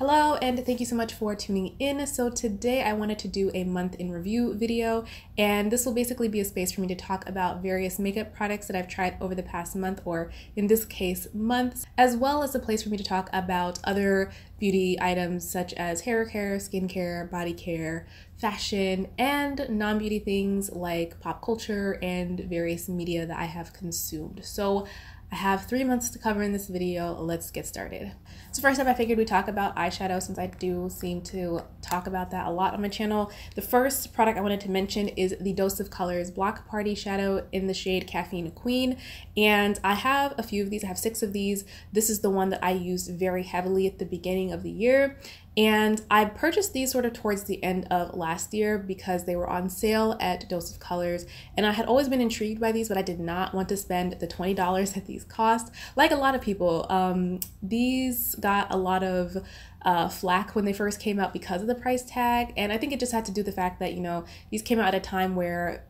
Hello and thank you so much for tuning in. So today I wanted to do a month in review video, and this will basically be a space for me to talk about various makeup products that I've tried over the past month, or in this case months, as well as a place for me to talk about other beauty items such as hair care, skincare, body care, fashion, and non-beauty things like pop culture and various media that I have consumed. So I have 3 months to cover in this video. Let's get started. So first up, I figured we'd talk about eyeshadow since I do seem to talk about that a lot on my channel. The first product I wanted to mention is the Dose of Colors Block Party Shadow in the shade Caffeine Queen. And I have a few of these. I have 6 of these. This is the one that I used very heavily at the beginning of the year. And I purchased these sort of towards the end of last year because they were on sale at Dose of Colors. And I had always been intrigued by these, but I did not want to spend the $20 that these cost. Like a lot of people, these got a lot of flack when they first came out because of the price tag. And I think it just had to do with the fact that, these came out at a time where,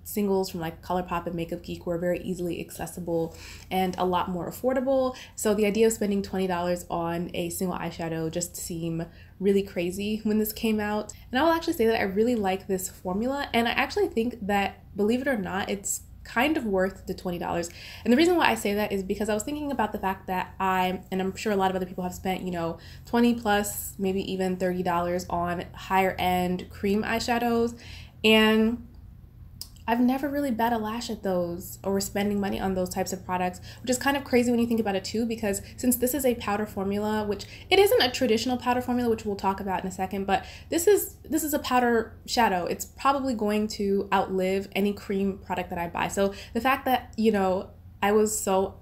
singles from like Colourpop and Makeup Geek were very easily accessible and a lot more affordable. So the idea of spending $20 on a single eyeshadow just seemed really crazy when this came out. And I will actually say that I really like this formula, and I actually think that, believe it or not, it's kind of worth the $20. And the reason why I say that is because I was thinking about the fact that and I'm sure a lot of other people have spent, $20 plus, maybe even $30 on higher end cream eyeshadows, and I've never really bet a lash at those or spending money on those types of products, which is kind of crazy when you think about it too, because since this is a powder formula, which it isn't a traditional powder formula, which we'll talk about in a second, but this is a powder shadow. It's probably going to outlive any cream product that I buy. So the fact that, I was so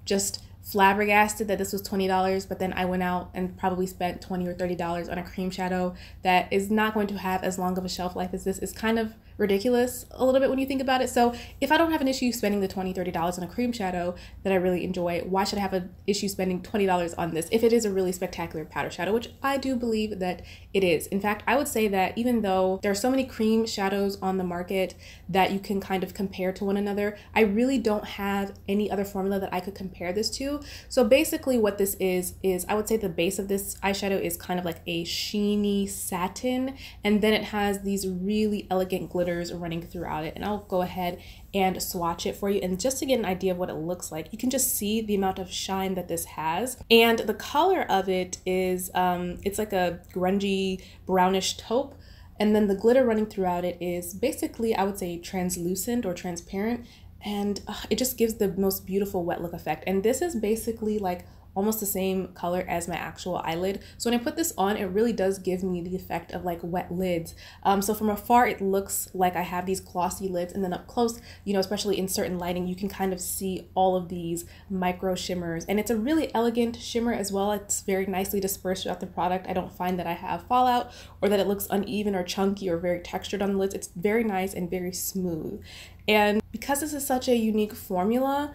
just flabbergasted that this was $20, but then I went out and probably spent $20 or $30 on a cream shadow that is not going to have as long of a shelf life as this is kind of ridiculous a little bit when you think about it. So if I don't have an issue spending the $20, $30 on a cream shadow that I really enjoy, why should I have an issue spending $20 on this if it is a really spectacular powder shadow, which I do believe that it is. In fact, I would say that even though there are so many cream shadows on the market that you can kind of compare to one another, I really don't have any other formula that I could compare this to. So basically what this is I would say the base of this eyeshadow is kind of like a sheeny satin, and then it has these really elegant glitters running throughout it. And I'll go ahead and swatch it for you, and just to get an idea of what it looks like, you can just see the amount of shine that this has. And the color of it is it's like a grungy brownish taupe, and then the glitter running throughout it is basically, I would say, translucent or transparent, and it just gives the most beautiful wet look effect. And this is basically like almost the same color as my actual eyelid. So when I put this on, it really does give me the effect of like wet lids. So from afar, it looks like I have these glossy lids, and then up close, especially in certain lighting, you can kind of see all of these micro shimmers. And it's a really elegant shimmer as well. It's very nicely dispersed throughout the product. I don't find that I have fallout or that it looks uneven or chunky or very textured on the lids. It's very nice and very smooth. And because this is such a unique formula,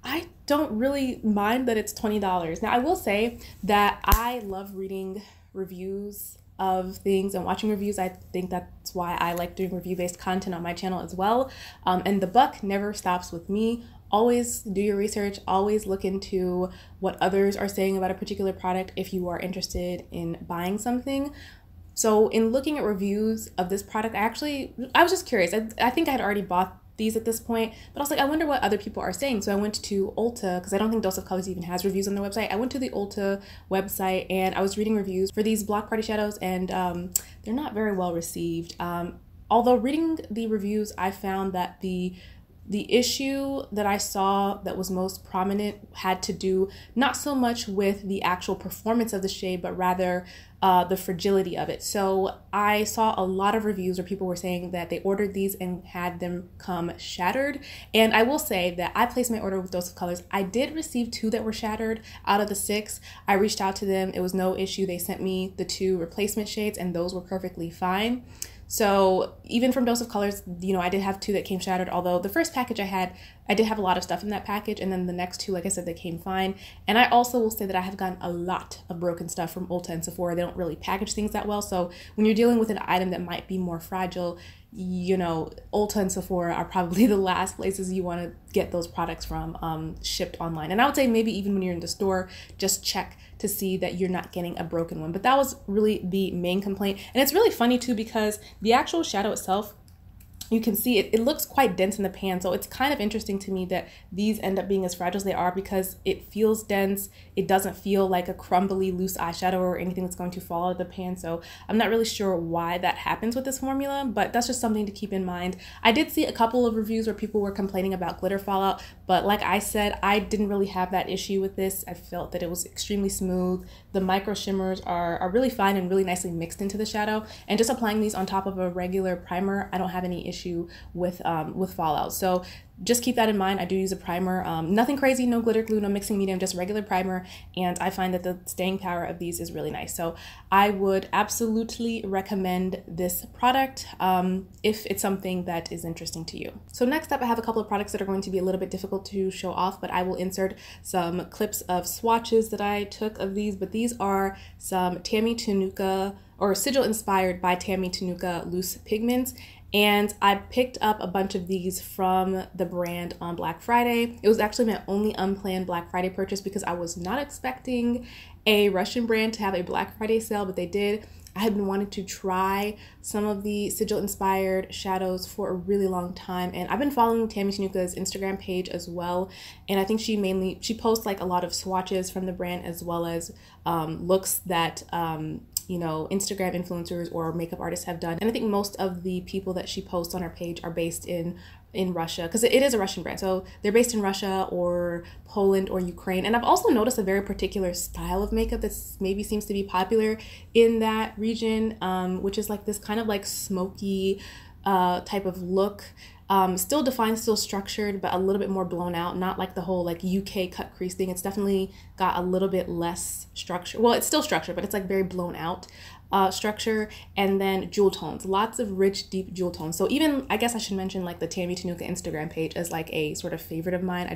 I don't really mind that it's $20. Now, I will say that I love reading reviews of things and watching reviews. I think that's why I like doing review-based content on my channel as well. And the buck never stops with me. Always do your research, always look into what others are saying about a particular product if you are interested in buying something. So in looking at reviews of this product, I was just curious. I think I had already bought these at this point, but I was like, I wonder what other people are saying. So I went to Ulta, because I don't think Dose of Colors even has reviews on their website. I went to the Ulta website and I was reading reviews for these block party shadows, and they're not very well received. Although reading the reviews, I found that the issue that I saw that was most prominent had to do not so much with the actual performance of the shade, but rather the fragility of it. So I saw a lot of reviews where people were saying that they ordered these and had them come shattered. And I will say that I placed my order with Dose of Colors. I did receive 2 that were shattered out of the 6. I reached out to them. It was no issue. They sent me the 2 replacement shades, and those were perfectly fine. So even from Dose of Colors, I did have 2 that came shattered, although the first package I did have a lot of stuff in that package, and then the next 2, like I said, they came fine. And I also will say that I have gotten a lot of broken stuff from Ulta and Sephora. They don't really package things that well, so when you're dealing with an item that might be more fragile, you know, Ulta and Sephora are probably the last places you want to get those products from shipped online. And I would say maybe even when you're in the store, just check to see that you're not getting a broken one. But that was really the main complaint. And it's really funny too, because the actual shadow itself, you can see it looks quite dense in the pan. So it's kind of interesting to me that these end up being as fragile as they are, because it feels dense. It doesn't feel like a crumbly loose eyeshadow or anything that's going to fall out of the pan. So I'm not really sure why that happens with this formula, but that's just something to keep in mind. I did see a couple of reviews where people were complaining about glitter fallout, but like I said, I didn't really have that issue with this. I felt that it was extremely smooth. The micro shimmers are really fine and really nicely mixed into the shadow. And just applying these on top of a regular primer, I don't have any issue with fallout. So just keep that in mind. I do use a primer, nothing crazy, no glitter glue, no mixing medium, just regular primer. And I find that the staying power of these is really nice. So I would absolutely recommend this product if it's something that is interesting to you. So next up, I have a couple of products that are going to be a little bit difficult to show off, but I will insert some clips of swatches that I took of these. But these are some Tammy Tanuka, or Sigil inspired by Tammy Tanuka loose pigments. And I picked up a bunch of these from the brand on Black Friday. It was actually my only unplanned Black Friday purchase, because I was not expecting a Russian brand to have a Black Friday sale, but they did. I had been wanting to try some of the Sigil inspired shadows for a really long time, and I've been following Tammy Tanuka's Instagram page as well, and I think she posts like a lot of swatches from the brand, as well as looks that you know, Instagram influencers or makeup artists have done. And I think most of the people that she posts on her page are based in Russia, because it is a Russian brand. So they're based in Russia or Poland or Ukraine. And I've also noticed a very particular style of makeup that maybe seems to be popular in that region, which is like this kind of like smoky type of look. Still defined, still structured, but a little bit more blown out. Not like the whole like UK cut crease thing. It's definitely got a little bit less structure. Well, it's still structured, but it's like very blown out structure. And then jewel tones, lots of rich, deep jewel tones. So even, I guess I should mention like the Tammy Tanuka Instagram page as like a sort of favorite of mine.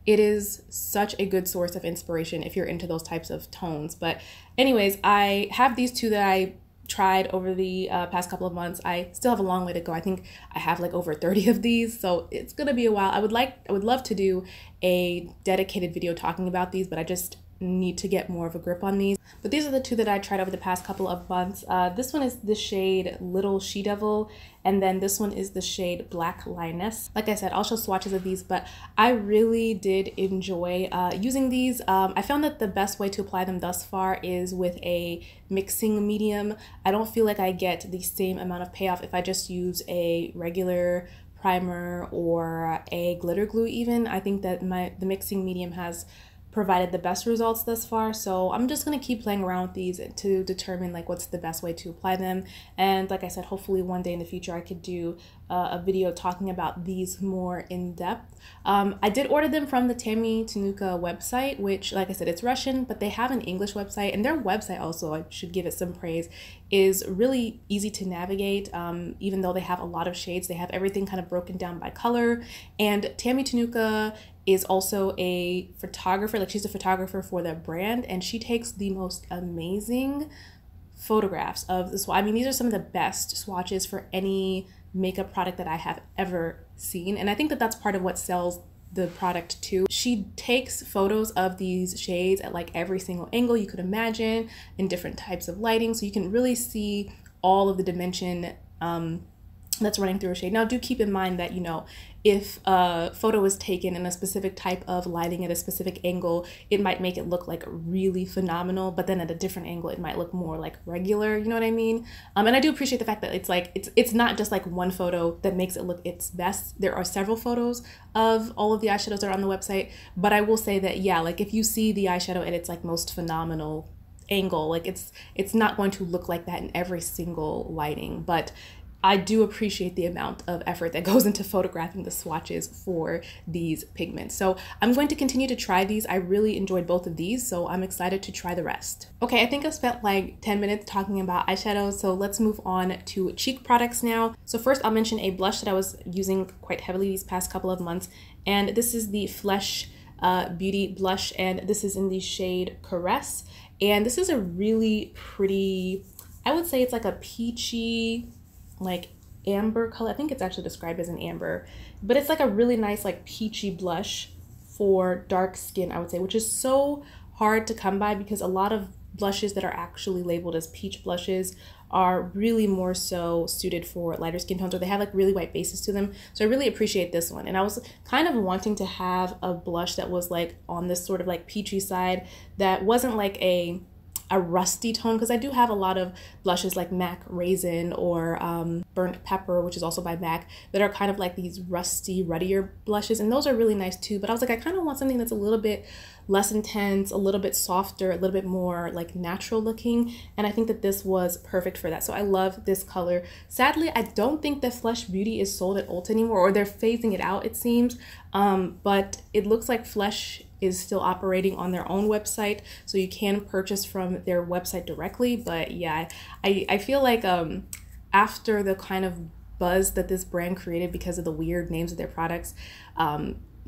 It is such a good source of inspiration if you're into those types of tones. But anyways, I have these two that I tried over the past couple of months. I still have a long way to go. I think I have like over 30 of these, so it's gonna be a while. I would love to do a dedicated video talking about these, but I just need to get more of a grip on these. But these are the two that I tried over the past couple of months. This one is the shade Little She Devil, and then this one is the shade Black Lioness. Like I said, I'll show swatches of these, but I really did enjoy using these. I found that the best way to apply them thus far is with a mixing medium. I don't feel like I get the same amount of payoff if I just use a regular primer or a glitter glue even. I think that the mixing medium has provided the best results thus far, so I'm just going to keep playing around with these to determine like what's the best way to apply them. And like I said, hopefully one day in the future I could do a video talking about these more in depth. I did order them from the Tammy Tanuka website, which like I said, it's Russian, but they have an English website, and their website also, I should give it some praise, is really easy to navigate. Even though they have a lot of shades, they have everything kind of broken down by color. And Tammy Tanuka is also a photographer, like she's a photographer for the brand, and she takes the most amazing photographs of this. I mean, these are some of the best swatches for any makeup product that I have ever seen, and I think that that's part of what sells the product too. She takes photos of these shades at like every single angle you could imagine, in different types of lighting, so you can really see all of the dimension that's running through a shade. Now, do keep in mind that, you know, if a photo is taken in a specific type of lighting at a specific angle, it might make it look like really phenomenal, but then at a different angle, it might look more like regular, you know what I mean? And I do appreciate the fact that it's like, it's not just like one photo that makes it look its best. There are several photos of all of the eyeshadows that are on the website, but I will say that, yeah, like if you see the eyeshadow at its like most phenomenal angle, like it's not going to look like that in every single lighting, but I do appreciate the amount of effort that goes into photographing the swatches for these pigments. So I'm going to continue to try these. I really enjoyed both of these, so I'm excited to try the rest. Okay, I think I've spent like 10 minutes talking about eyeshadows, so let's move on to cheek products now. So first I'll mention a blush that I was using quite heavily these past couple of months, and this is the Flesh Beauty blush, and this is in the shade Caress. And this is a really pretty, I would say it's like a peachy, like amber color. I think it's actually described as an amber, but it's like a really nice like peachy blush for dark skin, I would say, which is so hard to come by because a lot of blushes that are actually labeled as peach blushes are really more so suited for lighter skin tones, or they have like really white bases to them. So I really appreciate this one. And I was kind of wanting to have a blush that was like on this sort of like peachy side that wasn't like a rusty tone, because I do have a lot of blushes like MAC Raisin or Burnt Pepper, which is also by MAC, that are kind of like these rusty, ruddier blushes, and those are really nice too. But I was like, I kind of want something that's a little bit less intense, a little bit softer, a little bit more like natural looking, and I think that this was perfect for that. So I love this color. Sadly, I don't think that Flesh Beauty is sold at Ulta anymore, or they're phasing it out, it seems, but it looks like Flesh is still operating on their own website, so you can purchase from their website directly. But yeah, I feel like after the kind of buzz that this brand created because of the weird names of their products,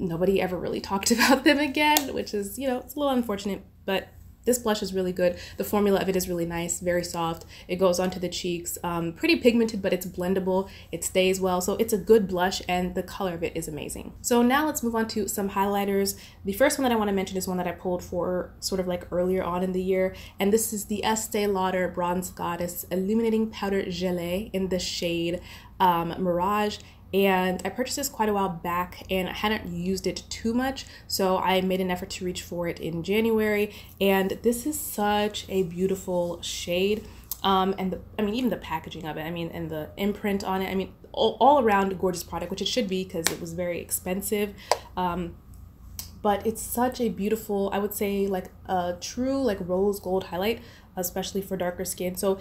nobody ever really talked about them again, which is, you know, it's a little unfortunate. But this blush is really good. The formula of it is really nice, very soft. It goes onto the cheeks, pretty pigmented, but it's blendable. It stays well, so it's a good blush, and the color of it is amazing. So now let's move on to some highlighters. The first one that I want to mention is one that I pulled for sort of like earlier on in the year, and this is the Estee Lauder Bronze Goddess Illuminating Powder Gelee in the shade Mirage. And I purchased this quite a while back and I hadn't used it too much, so I made an effort to reach for it in January, and this is such a beautiful shade. And I mean, even the packaging of it, I mean, and the imprint on it, I mean, all around a gorgeous product, which it should be because it was very expensive. But it's such a beautiful, I would say like a true like rose gold highlight, especially for darker skin. So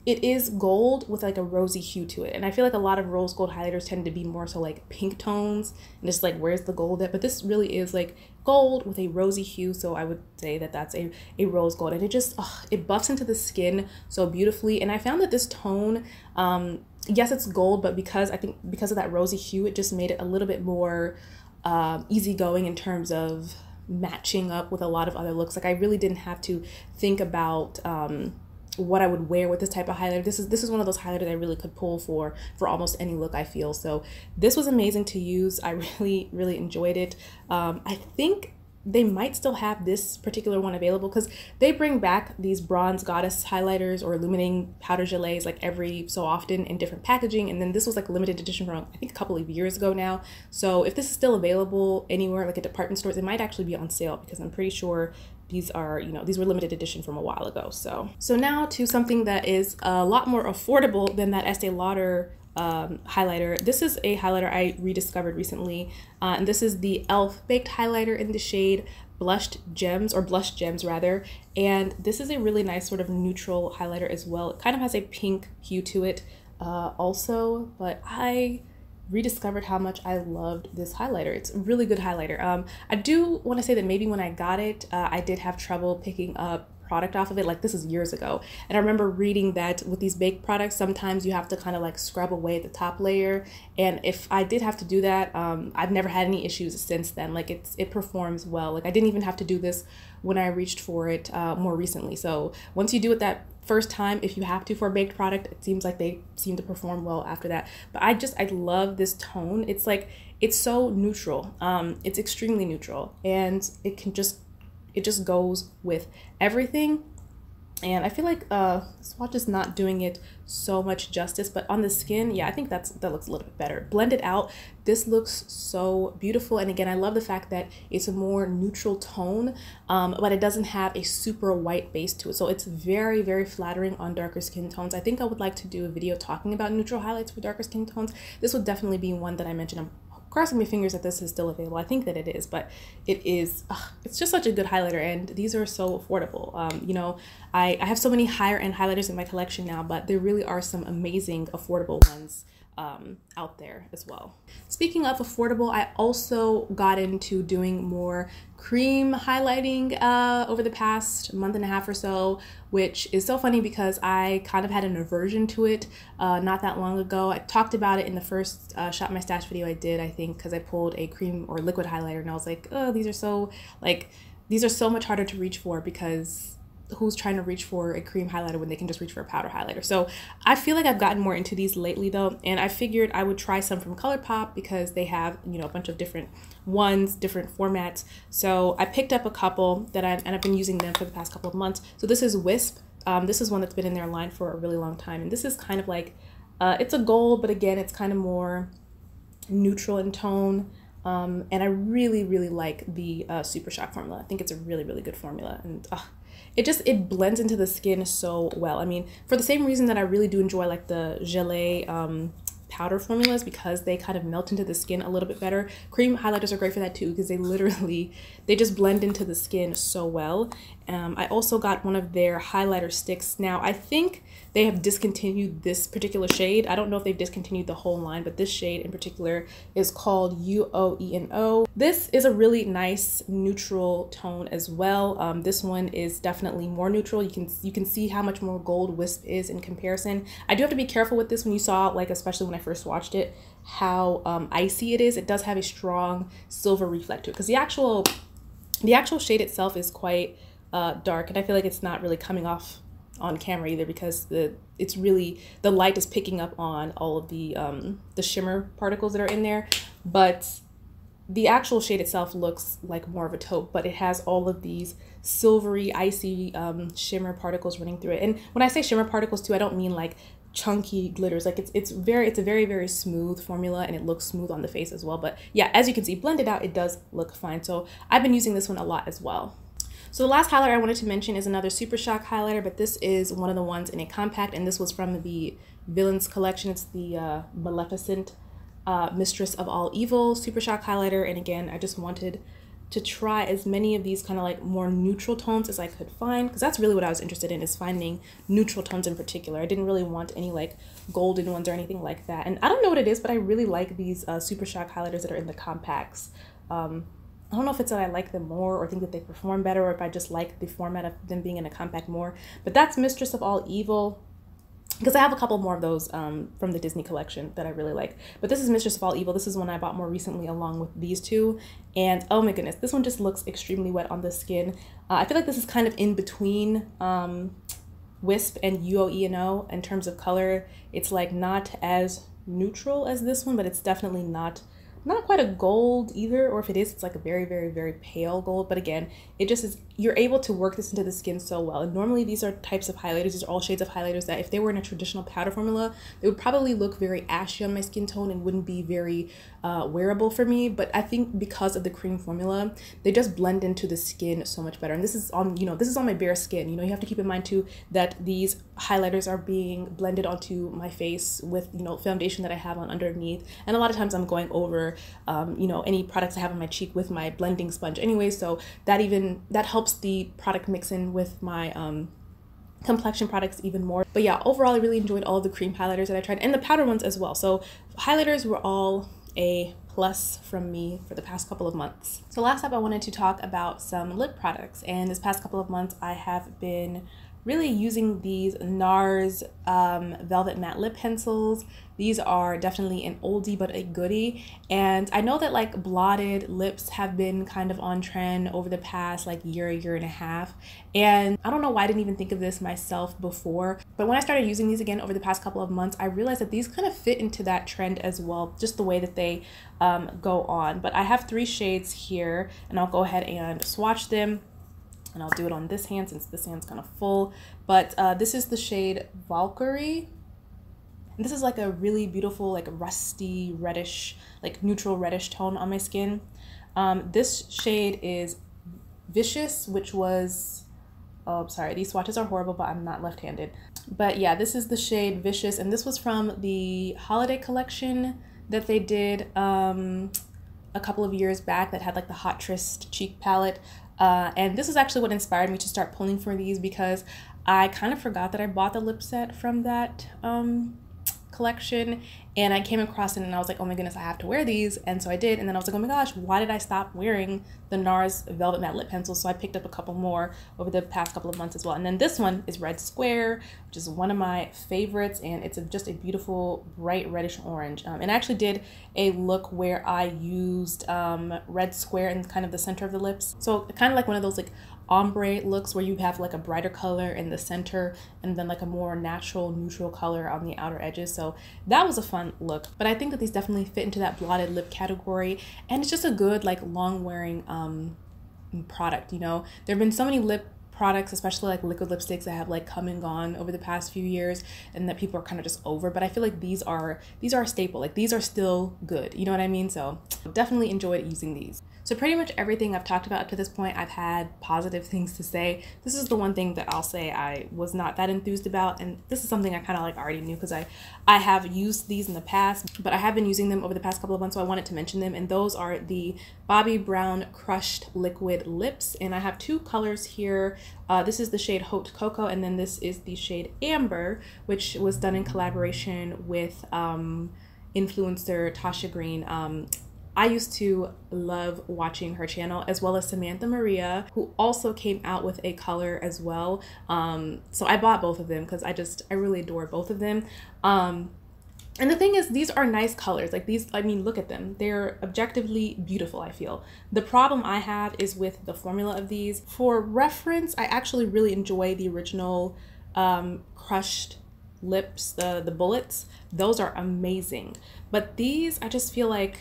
it is gold with like a rosy hue to it, and I feel like a lot of rose gold highlighters tend to be more so like pink tones and just like, where's the gold at? But this really is like gold with a rosy hue, so I would say that that's a rose gold, and it just it buffs into the skin so beautifully. And I found that this tone, yes, it's gold, but because of that rosy hue, it just made it a little bit more easygoing in terms of matching up with a lot of other looks. Like I really didn't have to think about what I would wear with this type of highlighter. This is one of those highlighters I really could pull for almost any look, I feel. So this was amazing to use. I really enjoyed it. I think they might still have this particular one available because they bring back these Bronze Goddess highlighters or illuminating powder gelees like every so often in different packaging, and then this was like a limited edition from I think a couple of years ago now. So if this is still available anywhere like at department stores, it might actually be on sale because I'm pretty sure these are, you know, these were limited edition from a while ago. So now to something that is a lot more affordable than that Estee Lauder highlighter. This is a highlighter I rediscovered recently, and this is the e.l.f. baked highlighter in the shade Blushed Gems, or Blush Gems rather, and this is a really nice sort of neutral highlighter as well. It kind of has a pink hue to it also, but I rediscovered how much I loved this highlighter. It's a really good highlighter. I do want to say that maybe when I got it, I did have trouble picking up product off of it. Like this is years ago, and I remember reading that with these baked products sometimes you have to kind of like scrub away the top layer, and if I did have to do that, I've never had any issues since then. Like it performs well. Like I didn't even have to do this when I reached for it more recently. So once you do it that first time, if you have to for a baked product, it seems like they seem to perform well after that. But I love this tone. It's like, it's so neutral. It's extremely neutral, and it just goes with everything. And I feel like swatch is not doing it so much justice, but on the skin, yeah, I think that looks a little bit better. Blended out, this looks so beautiful. And again, I love the fact that it's a more neutral tone, but it doesn't have a super white base to it. So it's very, very flattering on darker skin tones. I think I would like to do a video talking about neutral highlights for darker skin tones. This would definitely be one that I mentioned. I'm crossing my fingers that this is still available. I think that it is, but it is, it's just such a good highlighter, and these are so affordable. You know, I have so many higher end highlighters in my collection now, but there really are some amazing affordable ones out there as well. Speaking of affordable, I also got into doing more cream highlighting over the past month and a half or so, which is so funny because I kind of had an aversion to it not that long ago. I talked about it in the first Shop My Stash video I did, I think, because I pulled a cream or liquid highlighter, and I was like, oh, these are so much harder to reach for because who's trying to reach for a cream highlighter when they can just reach for a powder highlighter. So I feel like I've gotten more into these lately though, and I figured I would try some from Colourpop because they have, you know, a bunch of different ones, different formats. So I picked up a couple and I've been using them for the past couple of months. So this is Wisp. This is one that's been in their line for a really long time, and this is kind of like it's a gold, but again, it's kind of more neutral in tone. And I really, really like the Super Shock formula. I think it's a really, really good formula, and it blends into the skin so well. I mean, for the same reason that I really do enjoy like the Gelee powder formulas, because they kind of melt into the skin a little bit better. Cream highlighters are great for that too, because they just blend into the skin so well. I also got one of their highlighter sticks. Now I think they have discontinued this particular shade. I don't know if they've discontinued the whole line, but this shade in particular is called UOENO. This is a really nice neutral tone as well. This one is definitely more neutral. You can see how much more gold Wisp is in comparison. I do have to be careful with this. When you saw, like, especially when I first watched it, how icy it is. It does have a strong silver reflect to it, because the actual shade itself is quite dark, and I feel like it's not really coming off on camera either, because the light is picking up on all of the shimmer particles that are in there. But the actual shade itself looks like more of a taupe, but it has all of these silvery, icy shimmer particles running through it. And when I say shimmer particles too, I don't mean like chunky glitters. Like it's a very, very smooth formula, and it looks smooth on the face as well. But yeah, as you can see, blended out, it does look fine. So I've been using this one a lot as well. So the last highlighter I wanted to mention is another Super Shock highlighter, but this is one of the ones in a compact, and this was from the Villains collection. It's the Maleficent Mistress of All Evil Super Shock highlighter. And again, I just wanted to try as many of these kind of like more neutral tones as I could find, because that's really what I was interested in, is finding neutral tones in particular. I didn't really want any like golden ones or anything like that. And I don't know what it is, but I really like these Super Shock highlighters that are in the compacts. I don't know if it's that I like them more or think that they perform better, or if I just like the format of them being in a compact more. But that's Mistress of All Evil, because I have a couple more of those from the Disney collection that I really like. But this is Mistress of All Evil. This is one I bought more recently along with these two. And oh my goodness, this one just looks extremely wet on the skin. I feel like this is kind of in between Wisp and UOENO in terms of color. It's like not as neutral as this one, but it's definitely not quite a gold either, or if it is, it's like a very, very, very pale gold. But again, it just is, you're able to work this into the skin so well. And normally these are types of highlighters, these are all shades of highlighters that if they were in a traditional powder formula, they would probably look very ashy on my skin tone and wouldn't be very wearable for me. But I think because of the cream formula, they just blend into the skin so much better. And this is on, this is on my bare skin. You have to keep in mind too that these highlighters are being blended onto my face with, foundation that I have on underneath. And a lot of times I'm going over any products I have on my cheek with my blending sponge anyway, so that helps the product mix in with my complexion products even more. But yeah, overall I really enjoyed all of the cream highlighters that I tried, and the powder ones as well. So highlighters were all a plus from me for the past couple of months. So last up, I wanted to talk about some lip products, and this past couple of months I have been really using these NARS Velvet Matte Lip Pencils. These are definitely an oldie but a goodie, and I know that like blotted lips have been kind of on trend over the past like year and a half, and I don't know why I didn't even think of this myself before, but when I started using these again over the past couple of months, I realized that these kind of fit into that trend as well, just the way that they go on. But I have 3 shades here, and I'll go ahead and swatch them. And I'll do it on this hand since this hand's kind of full. But this is the shade Walkyrie. And this is like a really beautiful, like rusty reddish, like neutral reddish tone on my skin. This shade is Vicious, which was, oh, sorry, these swatches are horrible, but I'm not left-handed. But yeah, this is the shade Vicious, and this was from the holiday collection that they did a couple of years back that had like the Hot Tryst cheek palette. And this is actually what inspired me to start pulling for these, because I kind of forgot that I bought the lip set from that collection, and I came across it and I was like, oh my goodness, I have to wear these. And so I did, and then I was like, oh my gosh, why did I stop wearing the NARS Velvet Matte Lip Pencils? So I picked up a couple more over the past couple of months as well. And then this one is Red Square, which is one of my favorites, and it's just a beautiful bright reddish orange. And I actually did a look where I used Red Square in kind of the center of the lips, so kind of like one of those like ombre looks where you have like a brighter color in the center and then like a more natural neutral color on the outer edges. So that was a fun look. But I think that these definitely fit into that blotted lip category, and it's just a good like long wearing product. You know, there have been so many lip products, especially like liquid lipsticks, that have like come and gone over the past few years and that people are kind of just over, but I feel like these are a staple. Like these are still good, you know what I mean? So definitely enjoyed using these. So pretty much everything I've talked about up to this point, I've had positive things to say. This is the one thing that I'll say I was not that enthused about, and this is something I kind of like already knew because I have used these in the past, but I have been using them over the past couple of months, so I wanted to mention them. And those are the Bobbi Brown Crushed Liquid Lips, and I have two colors here. This is the shade Haute Cocoa, and then this is the shade Ambre, which was done in collaboration with influencer Tasha Green. I used to love watching her channel, as well as Samantha Maria, who also came out with a color as well. So I bought both of them because I really adore both of them. And the thing is, these are nice colors. Like these, I mean, look at them. They're objectively beautiful, I feel. The problem I have is with the formula of these. For reference, I actually really enjoy the original crushed lips, the bullets. Those are amazing. But these, I just feel like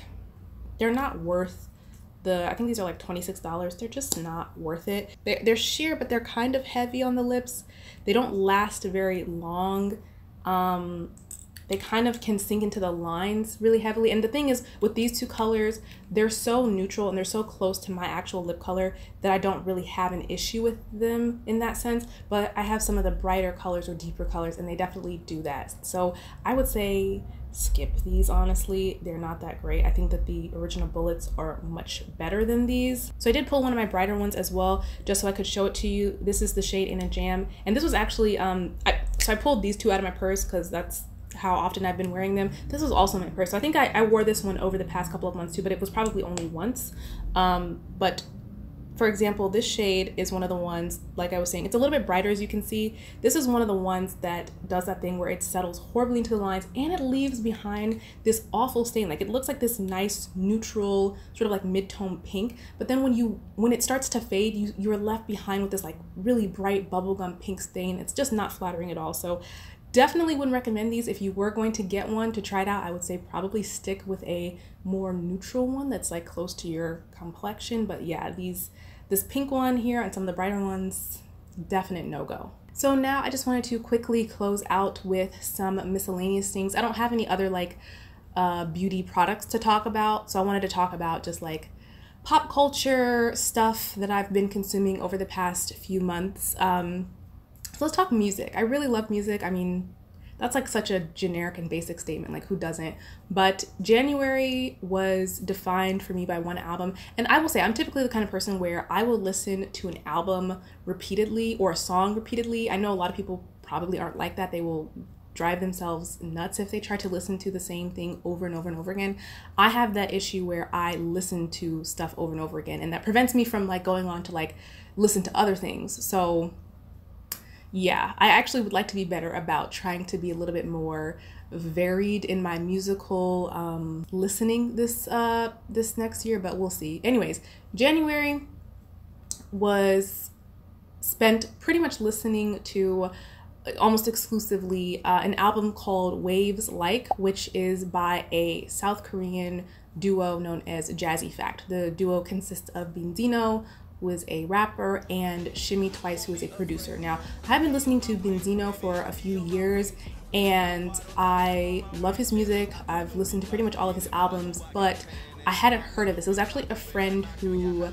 they're not worth I think these are like $26. They're just not worth it. They're sheer, but they're kind of heavy on the lips. They don't last very long. They kind of can sink into the lines really heavily. And the thing is, with these two colors, they're so neutral and they're so close to my actual lip color that I don't really have an issue with them in that sense. But I have some of the brighter colors or deeper colors, and they definitely do that. So I would say skip these, honestly. They're not that great. I think that the original bullets are much better than these. So I did pull one of my brighter ones as well, just so I could show it to you. This is the shade In a Jam, and this was actually so I pulled these two out of my purse because that's how often I've been wearing them. This was also in my purse, so I think I wore this one over the past couple of months too, but it was probably only once. But for example, this shade is one of the ones, like I was saying, it's a little bit brighter, as you can see. This is one of the ones that does that thing where it settles horribly into the lines and it leaves behind this awful stain. Like it looks like this nice neutral sort of like mid-tone pink, but then when it starts to fade, you're left behind with this like really bright bubblegum pink stain. It's just not flattering at all. So definitely wouldn't recommend these. If you were going to get one to try it out, I would say probably stick with a more neutral one that's like close to your complexion. But yeah, this pink one here and some of the brighter ones, definite no-go. So now I just wanted to quickly close out with some miscellaneous things. I don't have any other like beauty products to talk about, so I wanted to talk about just like pop culture stuff that I've been consuming over the past few months. So let's talk music. I really love music. I mean, that's like such a generic and basic statement, like who doesn't? But January was defined for me by one album. And I will say, I'm typically the kind of person where I will listen to an album repeatedly or a song repeatedly. I know a lot of people probably aren't like that. They will drive themselves nuts if they try to listen to the same thing over and over and over again. I have that issue where I listen to stuff over and over again, and that prevents me from like going on to like listen to other things. So yeah, I actually would like to be better about trying to be a little bit more varied in my musical listening this next year, but we'll see. Anyways, January was spent pretty much listening to almost exclusively an album called Waves Like, which is by a South Korean duo known as Jazzyfact. The duo consists of Benzino, who is a rapper, and Shimmy Twice, who is a producer. Now, I've been listening to Benzino for a few years, and I love his music. I've listened to pretty much all of his albums, but I hadn't heard of this. It was actually a friend who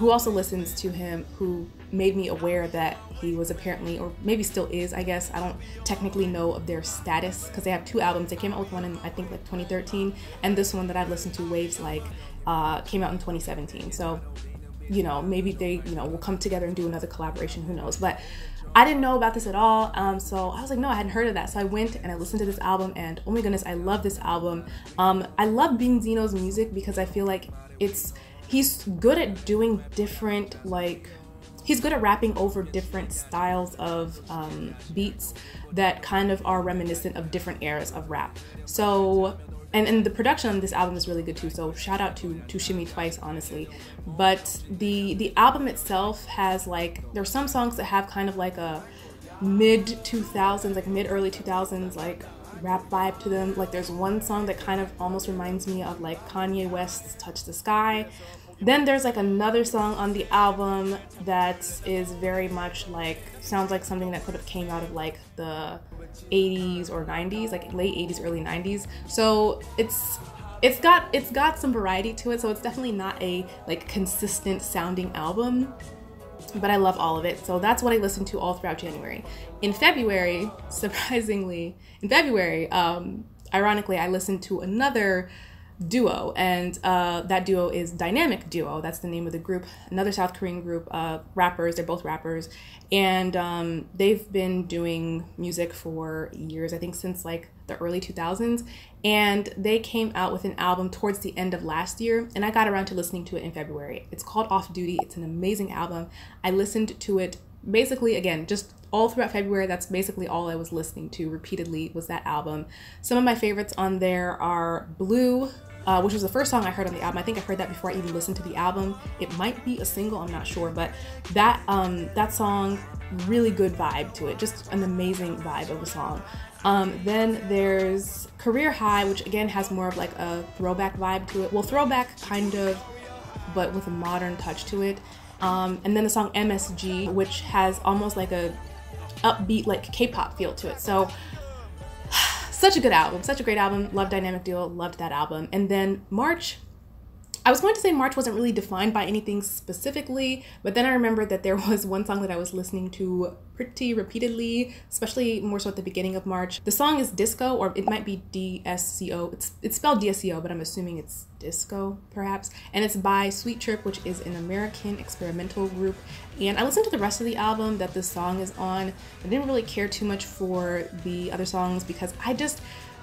also listens to him who made me aware that he was apparently, or maybe still is, I guess. I don't technically know of their status because they have two albums. They came out with one in, I think, like 2013, and this one that I've listened to, Waves Like, came out in 2017. So, you know, maybe they, you know, will come together and do another collaboration, who knows. But I didn't know about this at all, so I was like, no, I hadn't heard of that. So I went and I listened to this album, and oh my goodness, I love this album. I love Benzino's music because I feel like he's good at doing different, like, he's good at rapping over different styles of beats that kind of are reminiscent of different eras of rap. So and the production on this album is really good too, so shout out to Shimmy Twice, honestly. But the album itself has like, there's some songs that have kind of like a mid 2000s, like mid early 2000s like rap vibe to them. Like there's one song that kind of almost reminds me of like Kanye West's Touch the Sky. Then there's like another song on the album that is very much like, sounds like something that could have came out of like the 80s or 90s, like late 80s, early 90s. So it's got some variety to it. So it's definitely not a like consistent sounding album, but I love all of it. So that's what I listened to all throughout January. In February, surprisingly, ironically, I listened to another duo, and that duo is Dynamic Duo. That's the name of the group, another South Korean group, rappers. They're both rappers, and they've been doing music for years, I think since like the early 2000s, and they came out with an album towards the end of last year, and I got around to listening to it in February. It's called Off Duty. It's an amazing album. I listened to it basically, again, just all throughout February. That's basically all I was listening to repeatedly, was that album. Some of my favorites on there are Blue, which was the first song I heard on the album. I think I heard that before I even listened to the album. It might be a single, I'm not sure, but that song, really good vibe to it, just an amazing vibe of a song. Then there's Career High, which again has more of like a throwback vibe to it. Well, throwback kind of, but with a modern touch to it. And then the song MSG, which has almost like a upbeat like K-pop feel to it. So such a good album, such a great album. Love Dynamic Duo, loved that album. And then March, I was going to say March wasn't really defined by anything specifically, but then I remembered that there was one song that I was listening to pretty repeatedly, especially more so at the beginning of March. The song is Dsco, or it might be Dsco. It's spelled Dsco, but I'm assuming it's Dsco, perhaps. And it's by Sweet Trip, which is an American experimental group. And I listened to the rest of the album that this song is on. I didn't really care too much for the other songs because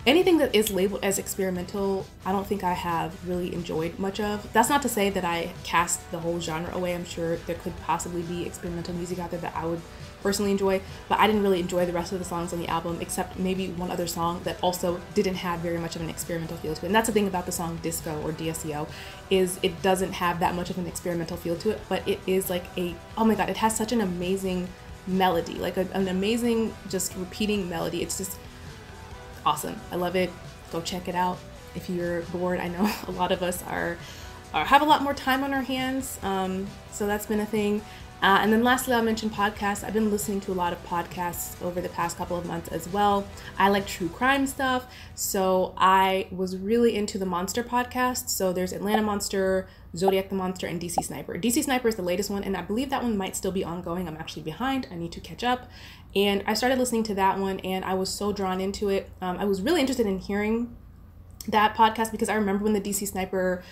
anything that is labeled as experimental, I don't think I have really enjoyed much of. That's not to say that I cast the whole genre away. I'm sure there could possibly be experimental music out there that I would personally enjoy, but I didn't really enjoy the rest of the songs on the album, except maybe one other song that also didn't have very much of an experimental feel to it. And that's the thing about the song Dsco, or Dsco, is it doesn't have that much of an experimental feel to it, but it is like oh my god, it has such an amazing melody, like an amazing just repeating melody. It's just awesome. I love it. Go check it out if you're bored. I know a lot of us have a lot more time on our hands, so that's been a thing. And then lastly, I'll mention podcasts. I've been listening to a lot of podcasts over the past couple of months as well. I like true crime stuff, so I was really into the Monster podcast. So there's Atlanta Monster, Zodiac the Monster, and DC Sniper. DC Sniper is the latest one, and I believe that one might still be ongoing. I'm actually behind. I need to catch up. And I started listening to that one, and I was so drawn into it. I was really interested in hearing that podcast because I remember when the DC Sniper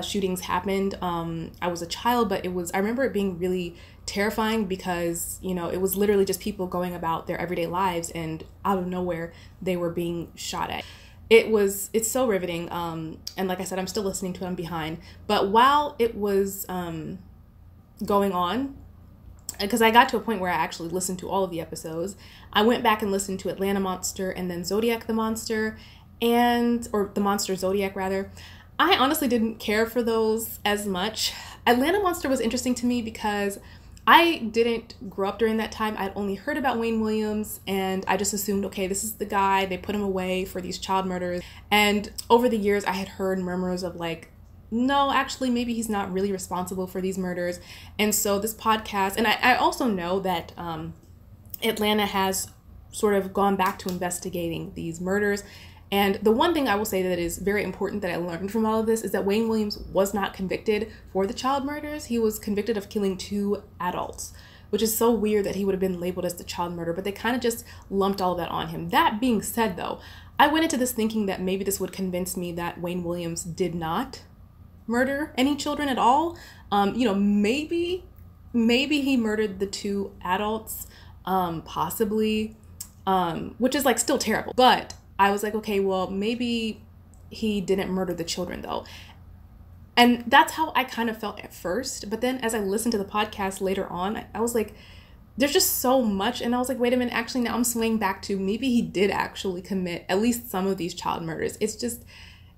shootings happened. I was a child, but I remember it being really terrifying because, you know, it was literally just people going about their everyday lives, and out of nowhere they were being shot at. It's so riveting. And like I said, I'm still listening to it. I'm behind. But while it was going on, because I got to a point where I actually listened to all of the episodes, I went back and listened to Atlanta Monster and then Zodiac the Monster, or the Monster Zodiac rather. I honestly didn't care for those as much. Atlanta Monster was interesting to me because I didn't grow up during that time. I'd only heard about Wayne Williams, and I just assumed, okay, this is the guy, they put him away for these child murders. And over the years, I had heard murmurs of like, no, actually, maybe he's not really responsible for these murders. And so this podcast, and I also know that Atlanta has sort of gone back to investigating these murders. And the one thing I will say that is very important that I learned from all of this is that Wayne Williams was not convicted for the child murders. He was convicted of killing 2 adults, which is so weird that he would have been labeled as the child murder, but they kind of just lumped all of that on him. That being said, though, I went into this thinking that maybe this would convince me that Wayne Williams did not murder any children at all. You know, maybe he murdered the 2 adults, possibly, which is like still terrible. But I was like, okay, well, maybe he didn't murder the children though. And that's how I kind of felt at first. But then as I listened to the podcast later on, I was like, there's just so much. And I was like, wait a minute, actually now I'm swaying back to maybe he did actually commit at least some of these child murders. It's just,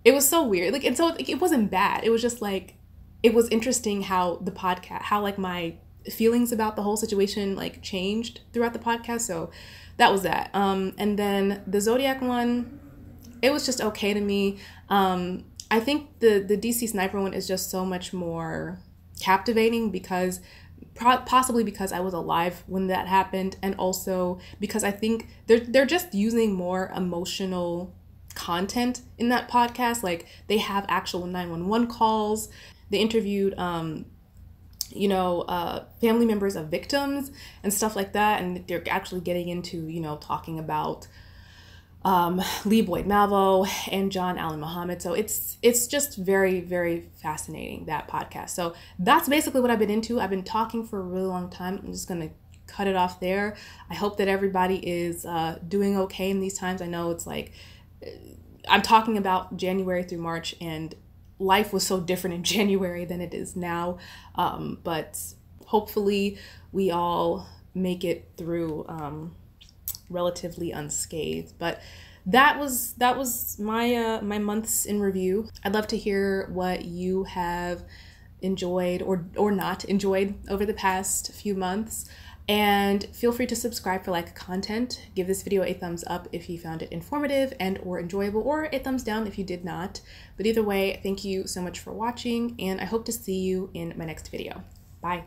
it was so weird. Like, and so it wasn't bad. It was just like, it was interesting how the podcast, how like my feelings about the whole situation like changed throughout the podcast. So that was that. And then the Zodiac one, it was just okay to me. I think the DC Sniper one is just so much more captivating because possibly because I was alive when that happened, and also because I think they're just using more emotional content in that podcast. Like, they have actual 911 calls. They interviewed you know, family members of victims and stuff like that, and they're actually getting into, you know, talking about Lee Boyd Malvo and John Allen Muhammad. So it's just very, very fascinating, that podcast. So that's basically what I've been into. I've been talking for a really long time. I'm just gonna cut it off there. I hope that everybody is doing okay in these times. I know it's like, I'm talking about January through March, and life was so different in January than it is now. But hopefully we all make it through relatively unscathed. But that was my my months in review. I'd love to hear what you have enjoyed or not enjoyed over the past few months. And feel free to subscribe for like content. Give this video a thumbs up if you found it informative and or enjoyable, or a thumbs down if you did not. But either way, thank you so much for watching, and I hope to see you in my next video. Bye.